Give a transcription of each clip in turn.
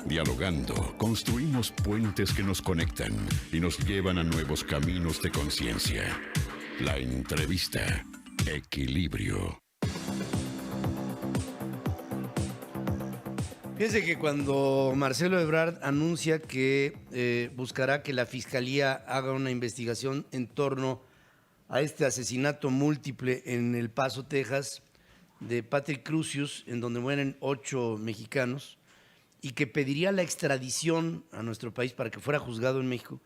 Dialogando, construimos puentes que nos conectan y nos llevan a nuevos caminos de conciencia. La entrevista. Equilibrio. Fíjense que cuando Marcelo Ebrard anuncia que buscará que la Fiscalía haga una investigación en torno a este asesinato múltiple en El Paso, Texas, de Patrick Crusius, en donde mueren 8 mexicanos, y que pediría la extradición a nuestro país para que fuera juzgado en México.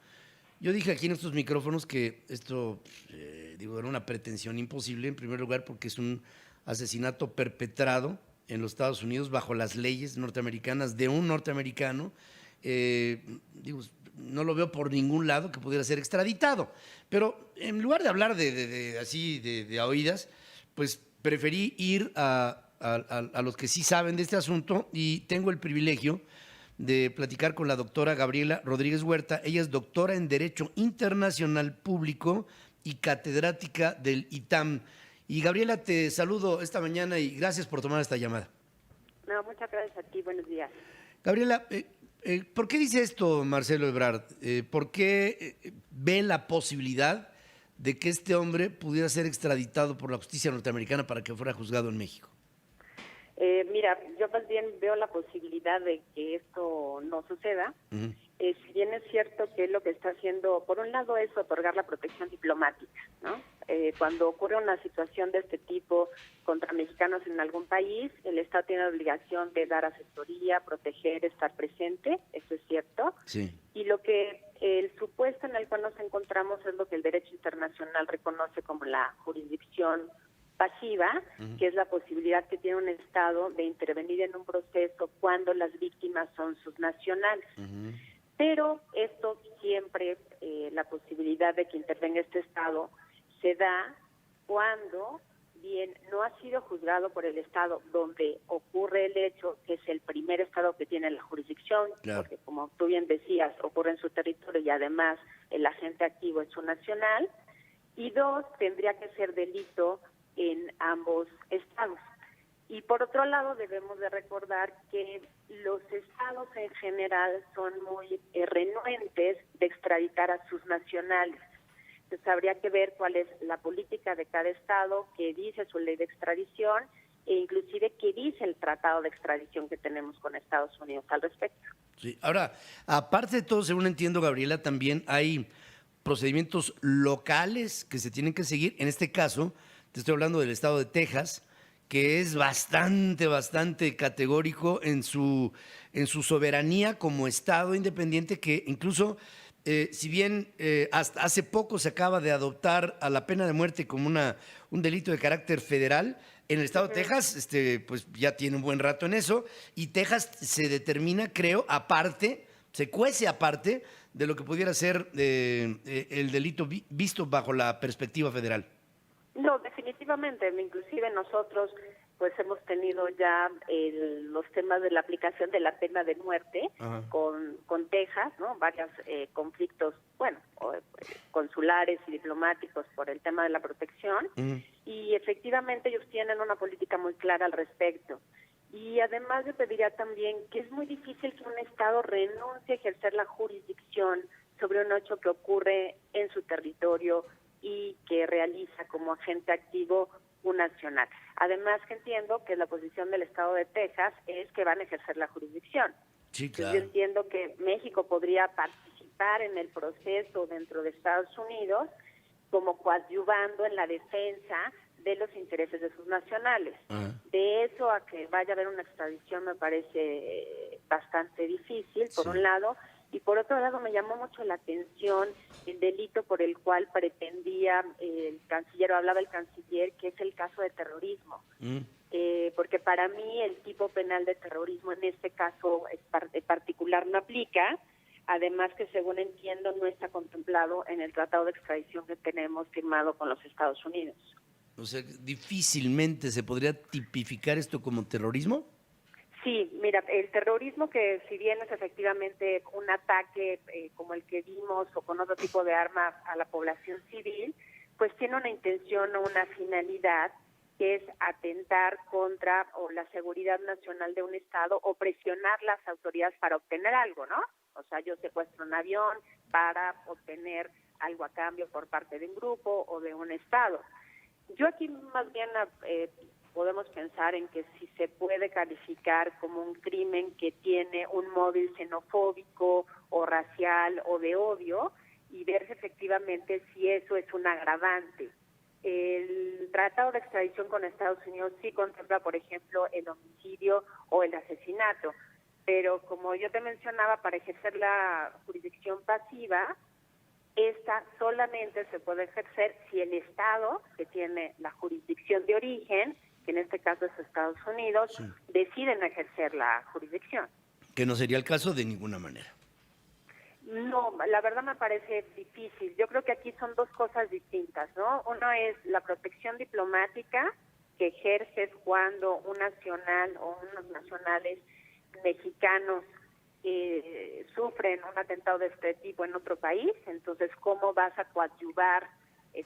Yo dije aquí en estos micrófonos que esto, era una pretensión imposible, en primer lugar porque es un asesinato perpetrado en los Estados Unidos bajo las leyes norteamericanas de un norteamericano. No lo veo por ningún lado que pudiera ser extraditado. Pero en lugar de hablar de a oídas, pues preferí ir a los que sí saben de este asunto, y tengo el privilegio de platicar con la doctora Gabriela Rodríguez Huerta. Ella es doctora en Derecho Internacional Público y catedrática del ITAM. Y Gabriela, te saludo esta mañana y gracias por tomar esta llamada. No, muchas gracias a ti, buenos días. Gabriela, ¿por qué dice esto Marcelo Ebrard? ¿Por qué ve la posibilidad de que este hombre pudiera ser extraditado por la justicia norteamericana para que fuera juzgado en México? Mira, yo más bien veo la posibilidad de que esto no suceda. Si bien es cierto que lo que está haciendo, por un lado, es otorgar la protección diplomática, ¿no? Cuando ocurre una situación de este tipo contra mexicanos en algún país, el Estado tiene la obligación de dar asesoría, proteger, estar presente, eso es cierto. Sí. Y lo que el supuesto en el cual nos encontramos es lo que el derecho internacional reconoce como la jurisdicción pasiva, que es la posibilidad que tiene un Estado de intervenir en un proceso cuando las víctimas son sus nacionales. Pero esto siempre, la posibilidad de que intervenga este Estado, se da cuando bien no ha sido juzgado por el Estado donde ocurre el hecho, que es el primer Estado que tiene la jurisdicción, claro, porque como tú bien decías, ocurre en su territorio y además el agente activo es su nacional, y 2, tendría que ser delito en ambos estados. Y por otro lado, debemos de recordar que los estados en general son muy renuentes de extraditar a sus nacionales. Entonces habría que ver cuál es la política de cada estado, qué dice su ley de extradición e inclusive qué dice el tratado de extradición que tenemos con Estados Unidos al respecto. Sí. Ahora, aparte de todo, según entiendo, Gabriela, también hay procedimientos locales que se tienen que seguir. En este caso, te estoy hablando del estado de Texas, que es bastante categórico en su soberanía como estado independiente, que incluso, si bien hasta hace poco se acaba de adoptar a la pena de muerte como un delito de carácter federal, en el estado de Texas, pues ya tiene un buen rato en eso, y Texas se determina, creo, aparte, se cuece aparte de lo que pudiera ser el delito visto bajo la perspectiva federal. No, definitivamente, inclusive nosotros pues hemos tenido ya los temas de la aplicación de la pena de muerte con Texas, ¿no? Varios conflictos, consulares y diplomáticos por el tema de la protección, y efectivamente ellos tienen una política muy clara al respecto. Y además yo pediría también que es muy difícil que un Estado renuncie a ejercer la jurisdicción sobre un hecho que ocurre en su territorio y que realiza como agente activo un nacional. Además que entiendo que la posición del Estado de Texas es que van a ejercer la jurisdicción. Sí, claro. Yo entiendo que México podría participar en el proceso dentro de Estados Unidos como coadyuvando en la defensa de los intereses de sus nacionales. De eso a que vaya a haber una extradición me parece bastante difícil, por un lado, y por otro lado me llamó mucho la atención el delito por el cual pretendía el canciller, o hablaba el canciller, que es el caso de terrorismo. Porque para mí el tipo penal de terrorismo en este caso en particular no aplica, además que según entiendo no está contemplado en el tratado de extradición que tenemos firmado con los Estados Unidos. O sea, difícilmente se podría tipificar esto como terrorismo. Sí, mira, el terrorismo, que si bien es efectivamente un ataque como el que vimos o con otro tipo de arma a la población civil, pues tiene una intención o una finalidad que es atentar contra o la seguridad nacional de un estado o presionar las autoridades para obtener algo, ¿no? O sea, yo secuestro un avión para obtener algo a cambio por parte de un grupo o de un estado. Yo aquí más bien podemos pensar en que si se puede calificar como un crimen que tiene un móvil xenofóbico o racial o de odio y ver efectivamente si eso es un agravante. El tratado de extradición con Estados Unidos sí contempla, por ejemplo, el homicidio o el asesinato, pero como yo te mencionaba, para ejercer la jurisdicción pasiva, esta solamente se puede ejercer si el Estado que tiene la jurisdicción de origen, que en este caso es Estados Unidos, sí, decide no ejercer la jurisdicción. Que no sería el caso de ninguna manera. No, la verdad me parece difícil. Yo creo que aquí son dos cosas distintas, ¿no? Uno es la protección diplomática que ejerces cuando un nacional o unos nacionales mexicanos sufren un atentado de este tipo en otro país. Entonces, ¿cómo vas a coadyuvar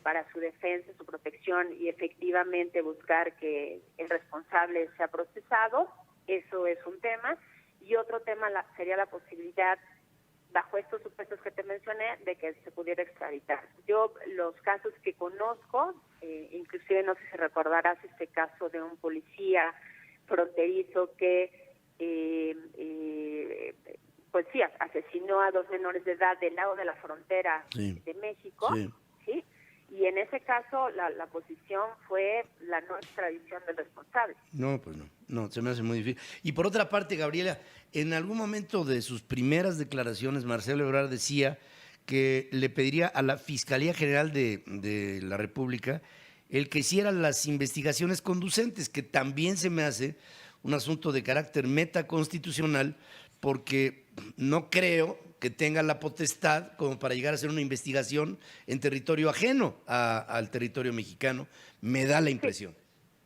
para su defensa, su protección y efectivamente buscar que el responsable sea procesado? Eso es un tema. Y otro tema sería la posibilidad, bajo estos supuestos que te mencioné, de que se pudiera extraditar. Yo los casos que conozco, inclusive no sé si recordarás este caso de un policía fronterizo que pues sí, asesinó a 2 menores de edad del lado de la frontera de México, ¿sí? Y en ese caso la posición fue la no extradición del responsable. No, pues no, se me hace muy difícil. Y por otra parte, Gabriela, en algún momento de sus primeras declaraciones, Marcelo Ebrard decía que le pediría a la Fiscalía General de la República el que hiciera las investigaciones conducentes, que también se me hace un asunto de carácter metaconstitucional, porque no creo que tenga la potestad como para llegar a hacer una investigación en territorio ajeno al territorio mexicano, me da la impresión. Sí.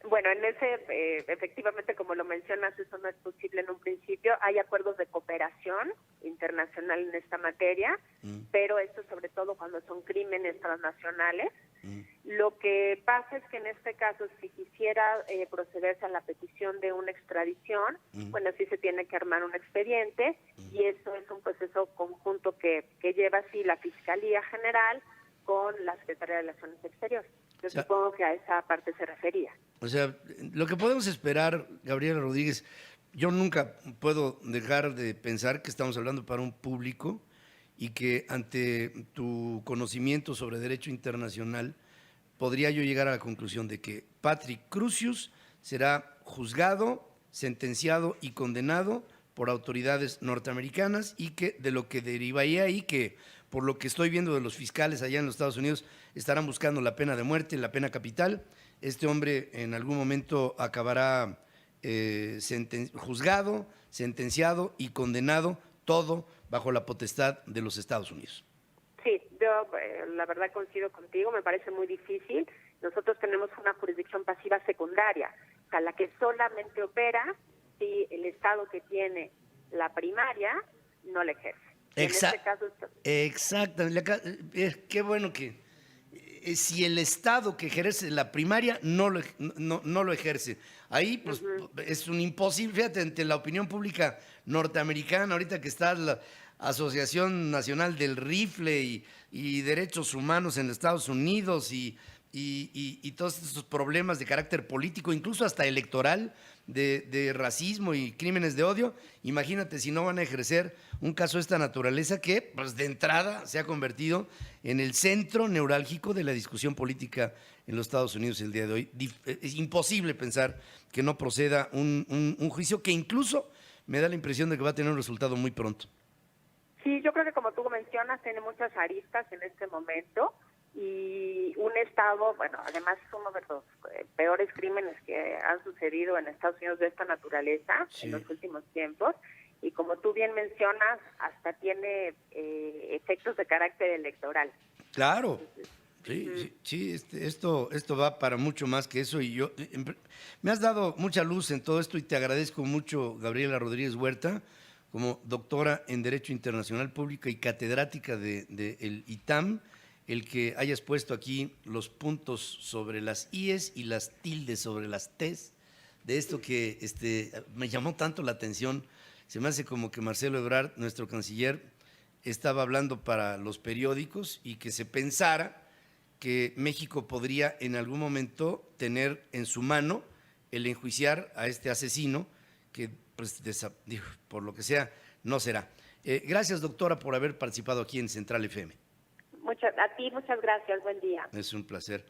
Bueno, en ese, efectivamente, como lo mencionas, eso no es posible en un principio. Hay acuerdos de cooperación internacional en esta materia, pero esto sobre todo cuando son crímenes transnacionales. Lo que pasa es que en este caso, si quisiera procederse a la petición de una extradición, bueno, sí se tiene que armar un expediente y eso es un proceso conjunto que lleva así la Fiscalía General con la Secretaría de Relaciones Exteriores. Yo supongo que a esa parte se refería. O sea, lo que podemos esperar, Gabriela Rodríguez, yo nunca puedo dejar de pensar que estamos hablando para un público y que ante tu conocimiento sobre derecho internacional podría yo llegar a la conclusión de que Patrick Crusius será juzgado, sentenciado y condenado por autoridades norteamericanas y que de lo que derivaría ahí, que por lo que estoy viendo de los fiscales allá en los Estados Unidos, estarán buscando la pena de muerte, la pena capital. Este hombre en algún momento acabará juzgado, sentenciado y condenado, todo bajo la potestad de los Estados Unidos. Sí, yo la verdad coincido contigo, me parece muy difícil. Nosotros tenemos una jurisdicción pasiva secundaria, o sea, la que solamente opera si el Estado que tiene la primaria no la ejerce. Exactamente. Qué bueno que si el Estado que ejerce la primaria no lo ejerce. Ahí pues es un imposible, fíjate, ante la opinión pública norteamericana, ahorita que está la Asociación Nacional del Rifle y Derechos Humanos en Estados Unidos y todos estos problemas de carácter político, incluso hasta electoral, de racismo y crímenes de odio. Imagínate si no van a ejercer un caso de esta naturaleza que, pues de entrada, se ha convertido en el centro neurálgico de la discusión política en los Estados Unidos el día de hoy. Es imposible pensar que no proceda un juicio que incluso me da la impresión de que va a tener un resultado muy pronto. Sí, yo creo que como tú mencionas, tiene muchas aristas en este momento. Y un Estado, bueno, además es uno de los peores crímenes que han sucedido en Estados Unidos de esta naturaleza en los últimos tiempos, y como tú bien mencionas, hasta tiene efectos de carácter electoral. Claro, sí, esto va para mucho más que eso, y yo me has dado mucha luz en todo esto y te agradezco mucho, Gabriela Rodríguez Huerta, como doctora en Derecho Internacional Público y catedrática del ITAM. el que hayas puesto aquí los puntos sobre las IES y las tildes sobre las Ts, de esto que me llamó tanto la atención. Se me hace como que Marcelo Ebrard, nuestro canciller, estaba hablando para los periódicos y que se pensara que México podría en algún momento tener en su mano el enjuiciar a este asesino, que pues, por lo que sea no será. Gracias, doctora, por haber participado aquí en Central FM. A ti muchas gracias, buen día. Es un placer.